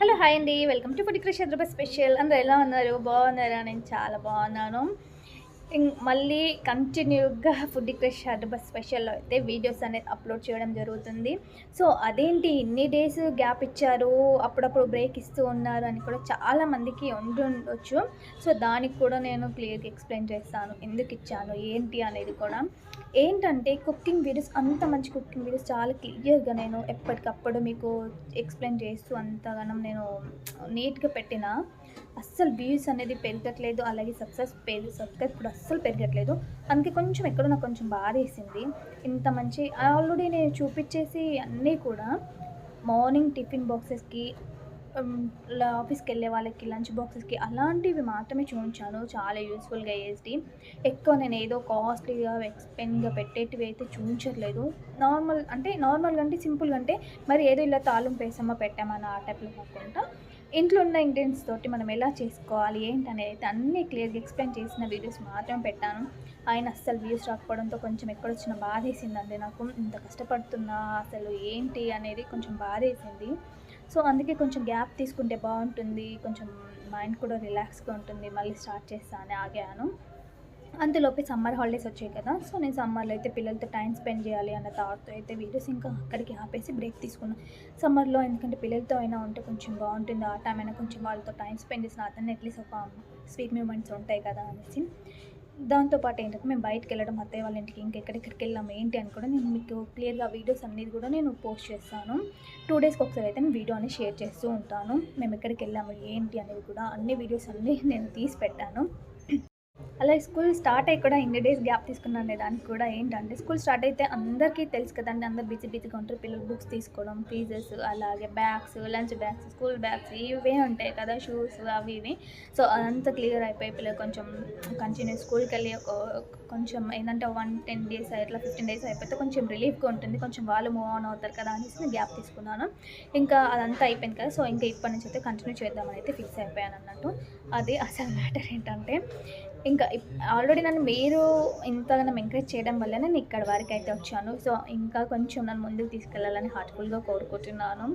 Hello hi అండి, welcome to food Krish Hyderabad special. అందరూ ఎలా ఉన్నారు? బాగున్నారా? నేను చాలా బాగున్నాను. మళ్ళీ కంటిన్యూగా ఫుడ్ క్రిష్ హైదరాబాద్ స్పెషల్లో అయితే వీడియోస్ అనేది అప్లోడ్ చేయడం జరుగుతుంది. సో అదేంటి ఇన్ని డేస్ గ్యాప్ ఇచ్చారు, అప్పుడప్పుడు బ్రేక్ ఇస్తూ ఉన్నారు అని కూడా చాలామందికి ఉండొచ్చు. సో దానికి కూడా నేను క్లియర్గా ఎక్స్ప్లెయిన్ చేస్తాను, ఎందుకు ఇచ్చాను ఏంటి అనేది కూడా. ఏంటంటే కుకింగ్ వీడియోస్, అంత మంచి కుకింగ్ వీడియోస్ చాలా క్లియర్గా నేను ఎప్పటికప్పుడు మీకు ఎక్స్ప్లెయిన్ చేస్తూ అంతగానం నేను నీట్గా పెట్టిన అస్సలు వ్యూస్ అనేది పెరగట్లేదు, అలాగే సబ్స్క్రైబ్ కూడా అస్సలు పెరగట్లేదు. అందుకే కొంచెం ఎక్కడో నాకు కొంచెం బాధేసింది. ఇంత మంచి ఆల్రెడీ నేను చూపించేసి అన్నీ కూడా మార్నింగ్ టిఫిన్ బాక్సెస్కి, ఆఫీస్కి వెళ్ళే వాళ్ళకి లంచ్ బాక్సెస్కి అలాంటివి మాత్రమే చూపించాను, చాలా యూస్ఫుల్గా అయ్యేది. ఎక్కువ నేను ఏదో కాస్ట్లీగా ఎక్స్పెన్గా పెట్టేటివి అయితే చూపించట్లేదు. నార్మల్గా అంటే సింపుల్గా, అంటే మరి ఏదో ఇలా తాలింపు వేసామా పెట్టామని ఆ టైప్లో కాకుండా ఇంట్లో ఉన్న ఇంగ్రీడియంట్స్ తోటి మనం ఎలా చేసుకోవాలి ఏంటనేది అయితే అన్నీ క్లియర్గా ఎక్స్ప్లెయిన్ చేసిన వీడియోస్ మాత్రమే పెట్టాను. ఆయన అస్సలు వ్యూస్ రాకపోవడంతో కొంచెం ఎక్కడొచ్చిన బాధేసిందండి నాకు. ఇంత కష్టపడుతున్నా అసలు ఏంటి అనేది కొంచెం బాధేసింది. సో అందుకే కొంచెం గ్యాప్ తీసుకుంటే బాగుంటుంది, కొంచెం మైండ్ కూడా రిలాక్స్గా ఉంటుంది, మళ్ళీ స్టార్ట్ చేస్తా అని ఆగాను. అంతలోపే సమ్మర్ హాలిడేస్ వచ్చాయి కదా, సో నేను సమ్మర్లో అయితే పిల్లలతో టైం స్పెండ్ చేయాలి అన్న థాట్తో అయితే వీడియోస్ ఇంకా అక్కడికి ఆపేసి బ్రేక్ తీసుకున్నాను సమ్మర్లో. ఎందుకంటే పిల్లలతో అయినా ఉంటే కొంచెం బాగుంటుంది, ఆ టైం అయినా కొంచెం వాళ్ళతో టైం స్పెండ్ చేసిన అతన్ని అట్లీస్ట్ ఒక స్వీట్ మూమెంట్స్ ఉంటాయి కదా అనేసి. దాంతోపాటు ఏంటంటే మేము బయటకు వెళ్ళడం, అత్తయ్య వాళ్ళ ఇంటికి ఇంకెక్కడెక్కడికి వెళ్ళాము ఏంటి అని కూడా నేను మీకు క్లియర్గా వీడియోస్ అనేది కూడా నేను పోస్ట్ చేస్తాను. 2 డేస్కి ఒకసారి అయితే నేను వీడియో అనేది షేర్ చేస్తూ ఉంటాను. మేము ఎక్కడికి వెళ్ళాము ఏంటి అనేది కూడా అన్ని వీడియోస్ అన్నీ నేను తీసి పెట్టాను. అలాగే స్కూల్ స్టార్ట్ అయ్యి కూడా ఇన్ని డేస్ గ్యాప్ తీసుకున్నాను దానికి కూడా ఏంటంటే, స్కూల్ స్టార్ట్ అయితే అందరికీ తెలుసు కదండి, అందరు బిజీగా ఉంటారు. పిల్లలు బుక్స్ తీసుకోవడం, ఫీజెస్, అలాగే bags, lunch bags, school bags ఇవే ఉంటాయి కదా, షూస్ అవి ఇవి. సో అదంతా క్లియర్ అయిపోయి పిల్లలు కొంచెం కంటిన్యూ స్కూల్కి వెళ్ళి కొంచెం ఏంటంటే 10 డేస్ ఇట్లా 15 డేస్ అయిపోతే కొంచెం రిలీఫ్గా ఉంటుంది, కొంచెం వాళ్ళు మూవ్ ఆన్ అవుతారు కదా అనేసి నేను గ్యాప్ తీసుకున్నాను. ఇంకా అదంతా అయిపోయింది కదా, సో ఇంకా ఇప్పటి నుంచి అయితే కంటిన్యూ చేద్దామని అయితే ఫిక్స్ అయిపోయాను అన్నట్టు. అది అసలు మ్యాటర్ ఏంటంటే, ఇంకా ఆల్రెడీ నన్ను మీరు ఇంతగానో ఎంకరేజ్ చేయడం వల్ల నేను ఇక్కడ వరకు అయితే వచ్చాను. సో ఇంకా కొంచెం నన్ను ముందుకు తీసుకెళ్ళాలని హార్ట్ఫుల్గా కోరుకుంటున్నాను.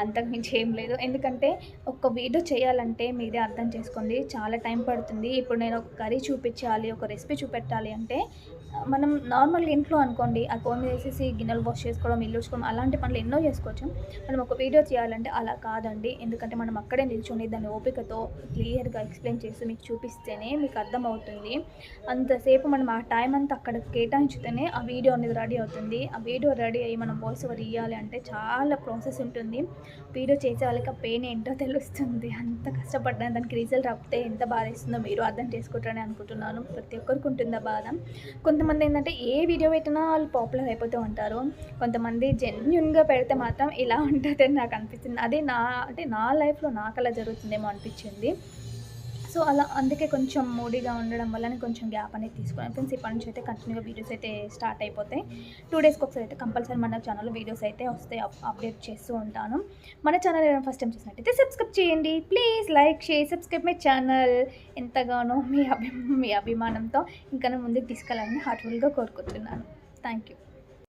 అంతకు మించి ఏం లేదు. ఎందుకంటే ఒక వీడియో చేయాలంటే మీరే అర్థం చేసుకోండి, చాలా టైం పడుతుంది. ఇప్పుడు నేను ఒక కర్రీ చూపించాలి, ఒక రెసిపీ చూపెట్టాలి అంటే మనం నార్మల్గా ఇంట్లో అనుకోండి, ఆ ఫోన్ చేసేసి గిన్నెలు వాష్ చేసుకోవడం, ఇల్లు ఉడ్చుకోవడం అలాంటి పనులు ఎన్నో చేసుకోవచ్చు. మనం ఒక వీడియో చేయాలంటే అలా కాదండి. ఎందుకంటే మనం అక్కడే నిల్చొని దాన్ని ఓపికతో క్లియర్గా ఎక్స్ప్లెయిన్ చేసి మీకు చూపిస్తేనే మీకు అర్థమవుతుంది. అంతసేపు మనం ఆ టైం అంతా అక్కడ కేటాయించితేనే ఆ వీడియో అనేది రెడీ అవుతుంది. ఆ వీడియో రెడీ అయ్యి మనం వాయిస్ ఓవర్ ఇవ్వాలి అంటే చాలా ప్రాసెస్ ఉంటుంది. వీడియో చేసే వాళ్ళకి ఆ పెయిన్ ఏంటో తెలుస్తుంది. అంత కష్టపడ్డాను, దానికి రిజల్ట్ రాకపోతే ఎంత బాధ ఇస్తుందో మీరు అర్థం చేసుకుంటారని అనుకుంటున్నాను. ప్రతి ఒక్కరికి ఉంటుంది ఆ బాధ. కొంతమంది ఏంటంటే ఏ వీడియో పెట్టినా వాళ్ళు పాపులర్ అయిపోతూ ఉంటారు. కొంతమంది జెన్యూన్గా పెడితే మాత్రం ఇలా ఉంటుందని నాకు అనిపిస్తుంది. అదే నా లైఫ్లో నాకు అలా జరుగుతుందేమో అనిపించింది. సో అలా అందుకే కొంచెం మూడీగా ఉండడం వల్ల కొంచెం గ్యాప్ అనేది తీసుకున్నాను ఫ్రెండ్స్. ఇప్పటి నుంచి అయితే కంటిన్యూగా వీడియోస్ అయితే స్టార్ట్ అయిపోతాయి. 2 డేస్కి ఒకసారి అయితే కంపల్సరీ మన ఛానల్లో వీడియోస్ అయితే వస్తాయి, అప్డేట్ చేస్తూ ఉంటాను. మన ఛానల్ ఏమైనా ఫస్ట్ టైం చూసినట్టయితే సబ్స్క్రైబ్ చేయండి please, like share subscribe my channel. ఎంతగానో మీ అభిమానంతో ఇంకా ముందుకు తీసుకెళ్ళాలని హార్ట్ఫుల్గా కోరుకుంటున్నాను. Thank you.